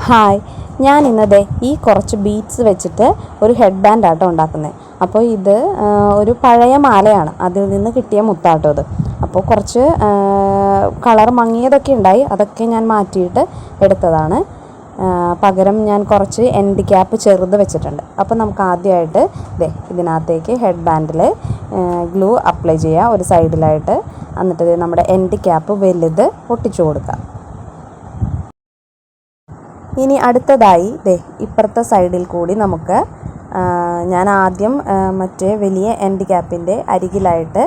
Hi, ഞാൻ ഇന്നതേ ഈ കുറച്ച് ബീഡ്സ് വെച്ചിട്ട് ഒരു ഹെഡ് ബാൻഡ് ആട്ടോ ഉണ്ടാക്കുന്നത്. അപ്പോൾ ഇത് ഒരു പഴയ മാലയാണ്, അതിൽ നിന്ന് കിട്ടിയ മുത്താട്ടോ ഇത്. അപ്പോൾ കുറച്ച് കളർ മങ്ങിയതൊക്കെ ഉണ്ടായി, അതൊക്കെ ഞാൻ മാറ്റിയിട്ട് എടുത്തതാണ്. പകരം ഞാൻ കുറച്ച് എൻഡ് ക്യാപ്പ് ചെറുത് വെച്ചിട്ടുണ്ട്. അപ്പോൾ നമുക്ക് ആദ്യമായിട്ട് ഇതിനകത്തേക്ക് ഹെഡ് ബാൻഡിൽ ഗ്ലൂ അപ്ലൈ ചെയ്യുക ഒരു സൈഡിലായിട്ട്. എന്നിട്ട് നമ്മുടെ എൻഡ് ക്യാപ്പ് വലുത് ഒട്ടിച്ചു കൊടുക്കുക. ഇനി അടുത്തതായി ഇപ്പുറത്തെ സൈഡിൽ കൂടി നമുക്ക് ഞാൻ ആദ്യം മറ്റേ വലിയ എൻഡ് ക്യാപ്പിൻ്റെ അരികിലായിട്ട്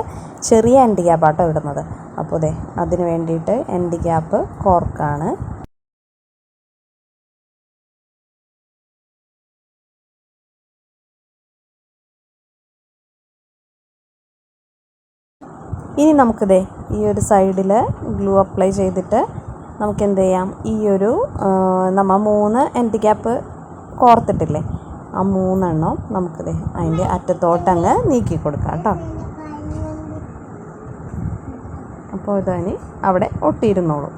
ചെറിയ എൻഡ് ക്യാപ്പാട്ടോ ഇടുന്നത്. അപ്പോൾ അതിന് വേണ്ടിയിട്ട് എൻഡ് ക്യാപ്പ് കോർക്കാണ്. ഇനി നമുക്കിത് ഈ ഒരു സൈഡിൽ ഗ്ലൂ അപ്ലൈ ചെയ്തിട്ട് നമുക്ക് എന്ത് ചെയ്യാം, ഈ ഒരു നമ്മൾ 3 എൻഡ് ക്യാപ്പ് കോർത്തിട്ടില്ലേ, ആ 3 നമുക്കിത് അതിൻ്റെ അറ്റത്തോട്ടങ്ങ് നീക്കി കൊടുക്കാം കേട്ടോ. അപ്പോൾ ഇതതിന് അവിടെ ഒട്ടിയിരുന്നോളൂ.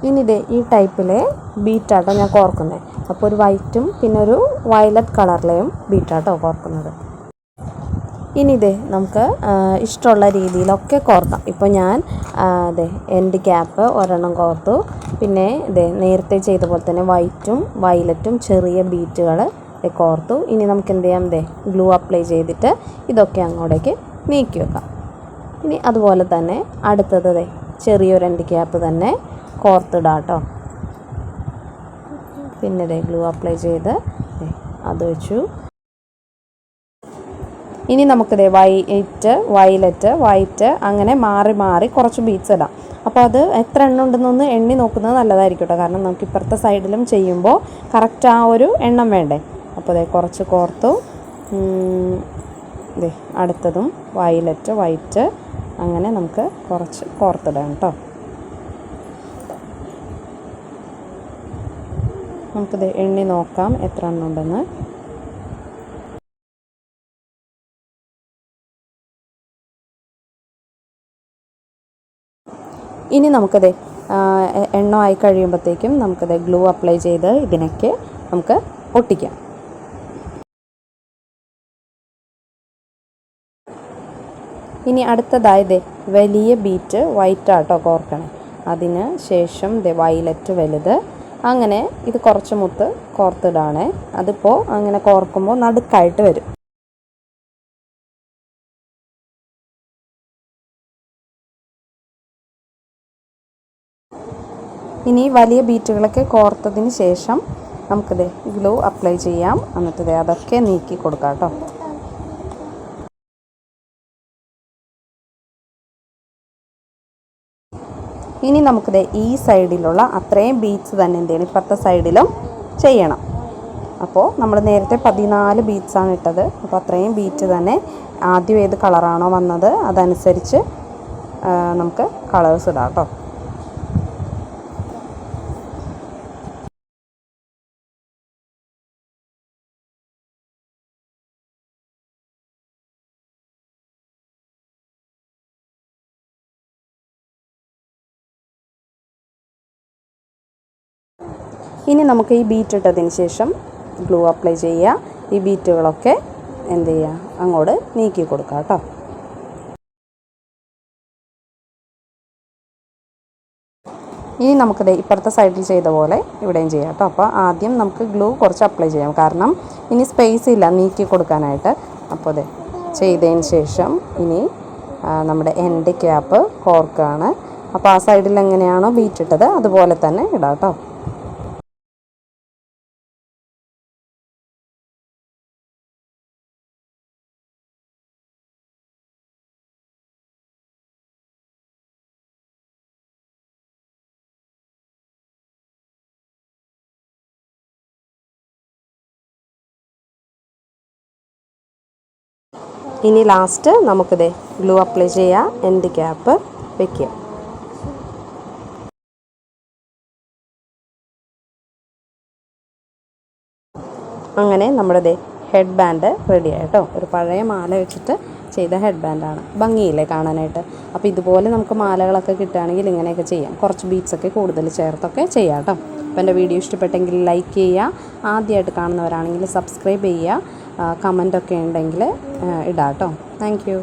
ഇനി ഈ ടൈപ്പിലെ ബീറ്റാട്ടോ ഞാൻ കോർക്കുന്നത്. അപ്പോൾ ഒരു വൈറ്റും പിന്നെ ഒരു വയലറ്റ് കളറിലെയും ബീറ്റാട്ടോ കോർക്കുന്നത്. ഇനി നമുക്ക് ഇഷ്ടമുള്ള രീതിയിലൊക്കെ കോർക്കാം. ഇപ്പോൾ ഞാൻ എൻഡ് ക്യാപ്പ് ഒരെണ്ണം കോർത്തു. പിന്നെ നേരത്തെ ചെയ്ത പോലെ തന്നെ വൈറ്റും വയലറ്റും ചെറിയ ബീറ്റുകൾ കോർത്തു. ഇനി നമുക്ക് എന്ത് ചെയ്യാം, ഗ്ലൂ അപ്ലൈ ചെയ്തിട്ട് ഇതൊക്കെ അങ്ങോട്ടേക്ക് നീക്കി വെക്കാം. ഇനി അതുപോലെ തന്നെ അടുത്തത് ചെറിയൊരു എൻഡ് ക്യാപ്പ് തന്നെ കോർത്തിടാം കേട്ടോ. പിന്നെ ഗ്ലൂ അപ്ലൈ ചെയ്ത് അത് വെച്ചു. ഇനി നമുക്കിത് വയലറ്റ് വൈറ്റ് അങ്ങനെ മാറി മാറി കുറച്ച് ബീഡ്സ് ഇടാം. അപ്പോൾ അത് എത്ര എണ്ണം ഉണ്ടെന്നൊന്ന് എണ്ണി നോക്കുന്നത് നല്ലതായിരിക്കും കേട്ടോ. കാരണം നമുക്ക് ഇപ്പുറത്തെ സൈഡിലും ചെയ്യുമ്പോൾ കറക്റ്റ് ആ ഒരു എണ്ണം വേണ്ടേ. അപ്പോൾ കുറച്ച് കോർത്തു. അടുത്തതും വയലറ്റ് വൈറ്റ് അങ്ങനെ നമുക്ക് കുറച്ച് കോർത്തിടാം കേട്ടോ. നമുക്കിത് എണ്ണി നോക്കാം എത്ര എണ്ണം ഉണ്ടെന്ന്. ഇനി നമുക്കത് എണ്ണമായി കഴിയുമ്പോഴത്തേക്കും നമുക്കത് ഗ്ലൂ അപ്ലൈ ചെയ്ത് ഇതിനൊക്കെ നമുക്ക് ഒട്ടിക്കാം. ഇനി അടുത്തതായത് വലിയ ബീറ്റ് വൈറ്റാട്ടോ കോർക്കണേ. അതിന് ശേഷം വയലറ്റ് വലുത്, അങ്ങനെ ഇത് കുറച്ച് മുത്ത് കോർത്തിടാണേ. അതിപ്പോൾ അങ്ങനെ കോർക്കുമ്പോൾ നടുക്കായിട്ട് വരും. ഇനി വലിയ ബീറ്റുകളൊക്കെ കോർത്തതിന് ശേഷം നമുക്കിത് ഗ്ലൂ അപ്ലൈ ചെയ്യാം. എന്നിട്ട് അതൊക്കെ നീക്കി കൊടുക്കാം കേട്ടോ. ഇനി നമുക്കിത് ഈ സൈഡിലുള്ള അത്രയും ബീഡ്സ് തന്നെ എന്തെങ്കിലും ഇപ്പുറത്തെ സൈഡിലും ചെയ്യണം. അപ്പോൾ നമ്മൾ നേരത്തെ 14 ബീഡ്സാണ് ഇട്ടത്. അപ്പോൾ അത്രയും ബീറ്റ് തന്നെ ആദ്യം ഏത് കളറാണോ വന്നത് അതനുസരിച്ച് നമുക്ക് കളേഴ്സ് ഇടാം കേട്ടോ. ഇനി നമുക്ക് ഈ ബീറ്റ് ഇട്ടതിന് ശേഷം ഗ്ലൂ അപ്ലൈ ചെയ്യുക. ഈ ബീറ്റുകളൊക്കെ എന്ത് ചെയ്യുക, അങ്ങോട്ട് നീക്കി കൊടുക്കുക കേട്ടോ. ഇനി നമുക്കിത് ഇപ്പുറത്തെ സൈഡിൽ ചെയ്ത പോലെ ഇവിടെയും ചെയ്യാം കേട്ടോ. അപ്പോൾ ആദ്യം നമുക്ക് ഗ്ലൂ കുറച്ച് അപ്ലൈ ചെയ്യാം, കാരണം ഇനി സ്പേസ് ഇല്ല നീക്കി കൊടുക്കാനായിട്ട്. അപ്പോൾ ചെയ്തതിന് ശേഷം ഇനി നമ്മുടെ എൻഡ് ക്യാപ്പ് കോർക്കാണ്. അപ്പോൾ ആ സൈഡിൽ എങ്ങനെയാണോ ബീറ്റ് ഇട്ടത് അതുപോലെ തന്നെ ഇടാം കേട്ടോ. ഇനി ലാസ്റ്റ് നമുക്കിത് ഗ്ലൂ അപ്ലൈ ചെയ്യാം, എൻഡ് ക്യാപ്പ് വയ്ക്കുക. അങ്ങനെ നമ്മുടെ ഹെഡ് ബാൻഡ് റെഡി ആയിട്ടോ. ഒരു പഴയ മാല വെച്ചിട്ട് ചെയ്ത ഹെഡ് ബാൻഡാണ്. ഭംഗിയില്ലേ കാണാനായിട്ട്? അപ്പോൾ ഇതുപോലെ നമുക്ക് മാലകളൊക്കെ കിട്ടുകയാണെങ്കിൽ ഇങ്ങനെയൊക്കെ ചെയ്യാം. കുറച്ച് ബീഡ്സൊക്കെ കൂടുതൽ ചേർത്തൊക്കെ ചെയ്യാം കേട്ടോ. അപ്പോൾ എൻ്റെ വീഡിയോ ഇഷ്ടപ്പെട്ടെങ്കിൽ ലൈക്ക് ചെയ്യുക. ആദ്യമായിട്ട് കാണുന്നവരാണെങ്കിൽ സബ്സ്ക്രൈബ് ചെയ്യുക. കമൻറ്റൊക്കെ ഉണ്ടെങ്കിൽ ഇടാം കേട്ടോ. Thank you.